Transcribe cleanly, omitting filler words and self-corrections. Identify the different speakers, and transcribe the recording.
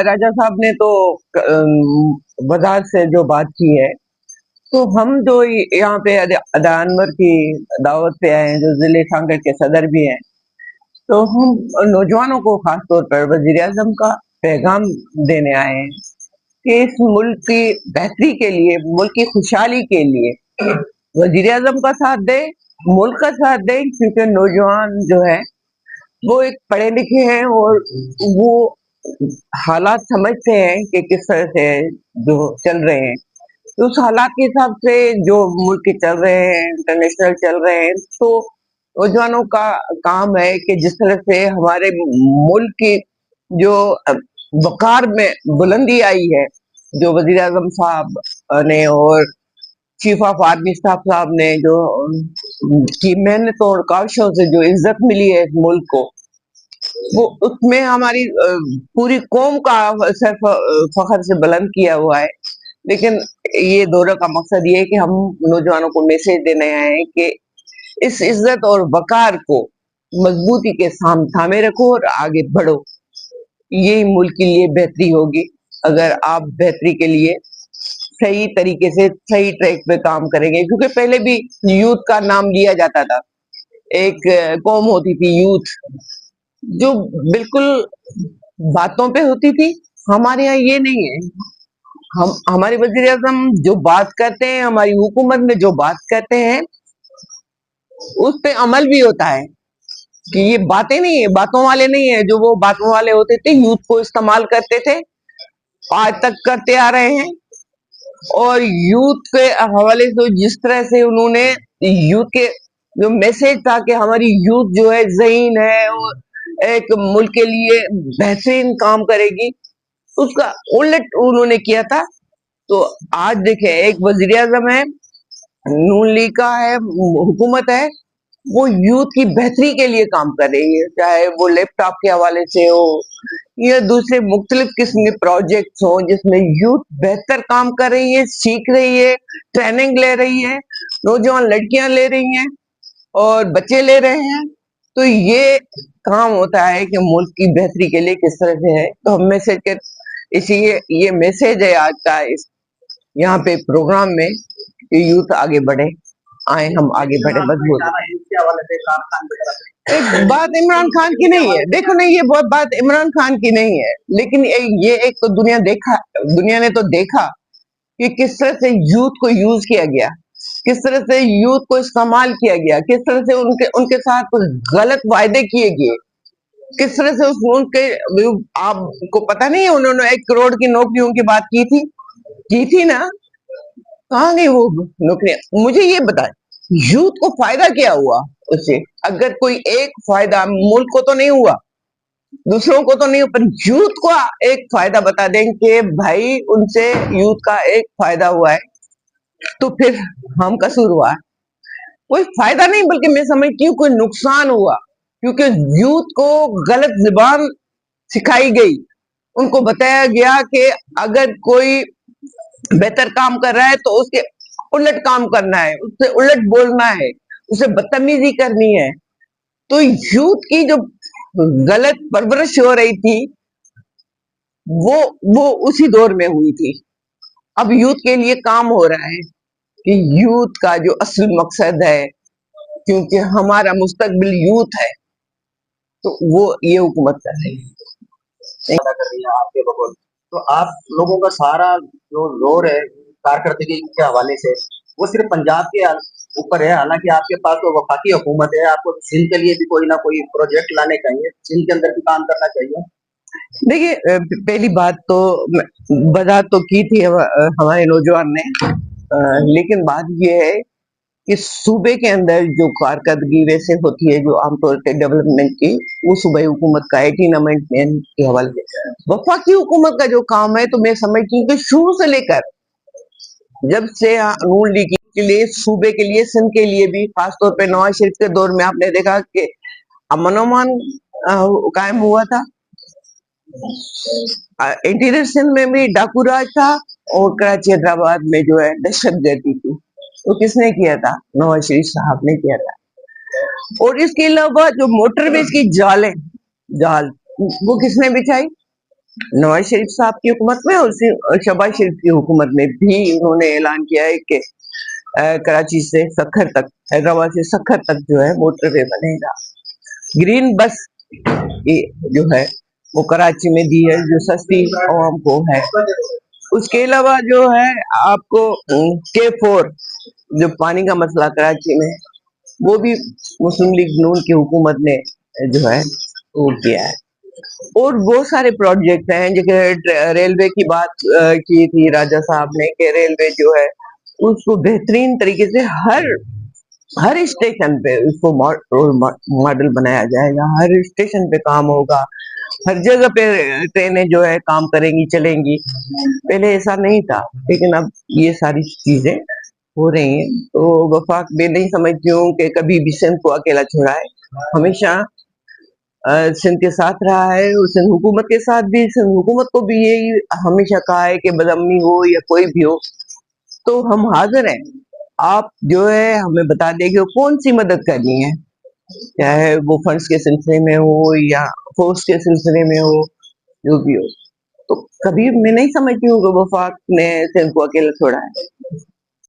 Speaker 1: राजा साहब ने तो वजारत से जो बात की है, तो हम जो यहाँ पे अदा अनवर की दावत पे आए हैं, जो जिले कांगड़ के सदर भी हैं, तो हम नौजवानों को खास तौर पर वजीर आजम का पैगाम देने आए हैं कि इस मुल्क की बेहतरी के लिए, मुल्क की खुशहाली के लिए वजीर आजम का साथ दें, मुल्क का साथ दें, क्योंकि नौजवान जो है वो एक पढ़े लिखे हैं और वो हालात समझते हैं कि किस तरह से जो चल रहे हैं, तो उस हालात के हिसाब से जो मुल्क के चल रहे हैं, इंटरनेशनल चल रहे हैं, तो नौजवानों का काम है कि जिस तरह से हमारे मुल्क की जो वकार में बुलंदी आई है, जो वजीर आजम साहब ने और चीफ ऑफ आर्मी स्टाफ साहब ने जो की मेहनतों और काविशों से जो इज्जत मिली है इस मुल्क को, वो उसमें हमारी पूरी कौम का सर फखर से बुलंद किया हुआ है। लेकिन ये दौरे का मकसद ये है कि हम नौजवानों को मैसेज देने आए हैं कि इस इज्जत और वकार को मजबूती के थामे रखो और आगे बढ़ो। यही मुल्क के लिए बेहतरी होगी अगर आप बेहतरी के लिए सही तरीके से सही ट्रैक पे काम करेंगे, क्योंकि पहले भी यूथ का नाम लिया जाता था, एक कौम होती थी यूथ जो बिल्कुल बातों पे होती थी। हमारे यहाँ ये नहीं है। हम हमारे वजीर आजम जो बात करते हैं, हमारी हुकूमत में जो बात करते हैं, उस पे अमल भी होता है। कि ये बातें नहीं है, बातों वाले नहीं है। जो वो बातों वाले होते थे, यूथ को इस्तेमाल करते थे, आज तक करते आ रहे हैं। और यूथ के हवाले से जिस तरह से उन्होंने यूथ के जो मैसेज था कि हमारी यूथ जो है ज़हीन है और एक मुल्क के लिए बेहतरीन काम करेगी, उसका उलट उन्होंने किया था। तो आज देखे एक वजीर आजम है, नून लीग का है, हुकूमत है, वो यूथ की बेहतरी के लिए काम कर रही है, चाहे वो लैपटॉप के हवाले से हो या दूसरे मुख्तलिफ किस्म के प्रोजेक्ट्स हो जिसमें यूथ बेहतर काम कर रही है, सीख रही है, ट्रेनिंग ले रही है, नौजवान लड़कियां ले रही हैं और बच्चे ले रहे हैं। तो ये काम होता है कि मुल्क की बेहतरी के लिए किस तरह से है। तो हम मैसेज के इसीलिए ये मैसेज है आज का इस यहाँ पे प्रोग्राम में कि यूथ आगे बढ़े, आए हम आगे बढ़े मजबूत। एक बात इमरान खान की नहीं है, देखो नहीं, ये बहुत बात इमरान खान की नहीं है, लेकिन ये एक तो दुनिया ने तो देखा कि किस तरह से यूथ को यूज किया गया, किस तरह से यूथ को इस्तेमाल किया गया, किस तरह से उनके उनके साथ कुछ गलत वायदे किए गए, किस तरह से उनके, आपको पता नहीं है उन्होंने 1 करोड़ की नौकरियों की बात की थी ना, कहाँ गई वो नौकरियां? मुझे ये बताएं, यूथ को फायदा क्या हुआ उससे? अगर कोई एक फायदा मुल्क को तो नहीं हुआ, दूसरों को तो नहीं हुआ, पर यूथ को एक फायदा बता दें कि भाई उनसे यूथ का एक फायदा हुआ है, तो फिर हम कसूर हुआ। कोई फायदा नहीं, बल्कि मैं समझती हूँ कोई नुकसान हुआ, क्योंकि यूथ को गलत जुबान सिखाई गई। उनको बताया गया कि अगर कोई बेहतर काम कर रहा है तो उसके उलट काम करना है, उससे उलट बोलना है, उसे बदतमीजी करनी है। तो यूथ की जो गलत परवरिश हो रही थी वो उसी दौर में हुई थी। अब यूथ के लिए काम हो रहा है कि यूथ का जो असल मकसद है, क्योंकि हमारा मुस्तकबिल यूथ है, तो वो ये हुकूमत कर रही है,
Speaker 2: कर रही है आपके बगौर। तो आप लोगों का सारा जो जोर है कारकर्दगी के हवाले से वो सिर्फ पंजाब के ऊपर है, हालांकि आपके पास तो वफाकी हुकूमत है, आपको सिंध के लिए भी कोई ना कोई प्रोजेक्ट लाने चाहिए, सिंध के अंदर भी काम करना चाहिए।
Speaker 1: देखिए, पहली बात तो वजाहत तो की थी हमारे नौजवान ने, लेकिन बात ये है कि सूबे के अंदर जो कारकर्दगी वैसे होती है जो आमतौर पे डेवलपमेंट की, वो सूबाई हुकूमत का 18 अमेंडमेंट के हवाले से। वफाकी हुकूमत का जो काम है, तो मैं समझती हूँ कि शुरू से लेकर जब से नून लीग के लिए, सूबे के लिए, सिंध के लिए भी, खासतौर पे नवाज शरीफ के दौर में आपने देखा कि अमन अमान कायम हुआ था, इंटीरियर सिंध में भी डाकू राज था, और कराची हैदराबाद में जो है दहशत गर्दी थी, तो किसने किया था? नवाज शरीफ साहब ने किया था। और इसके अलावा जो मोटरवेज की जाल वो किसने बिछाई? नवाज शरीफ साहब की हुकूमत में और शहबाज शरीफ की हुकूमत में भी उन्होंने ऐलान किया है कि कराची से सखर तक, हैदराबाद से सखर तक जो है मोटरवे बनेगा। ग्रीन बस ये जो है वो कराची में दी है, जो सस्ती आवाम को है। उसके अलावा जो है आपको K4 जो पानी का मसला कराची में, वो भी मुस्लिम लीग नून की हुकूमत ने जो है वो किया है। और बहुत सारे प्रोजेक्ट हैं, जैसे रेलवे की बात की थी राजा साहब ने कि रेलवे जो है उसको बेहतरीन तरीके से हर स्टेशन पे उसको मॉडल बनाया जाएगा, हर स्टेशन पे काम होगा, हर जगह पे ट्रेनें जो है काम करेंगी, चलेंगी। पहले ऐसा नहीं था, लेकिन अब ये सारी चीजें हो रही हैं। तो वफाक मैं नहीं समझती हूँ कि कभी भी सिंध को अकेला छोड़ा है, हमेशा सिंध के साथ रहा है, और सिंध हुकूमत के साथ भी। सिंध हुकूमत को भी यही हमेशा कहा है कि बदअमनी हो या कोई भी हो तो हम हाजिर हैं, आप जो है हमें बता दें कि कौन सी मदद करनी है, चाहे वो फंड्स के सिलसिले में हो या फोर्स के सिलसिले में हो, जो भी हो। तो कभी मैं नहीं समझती हूँ कि वफाक ने सिंध को अकेला छोड़ा है।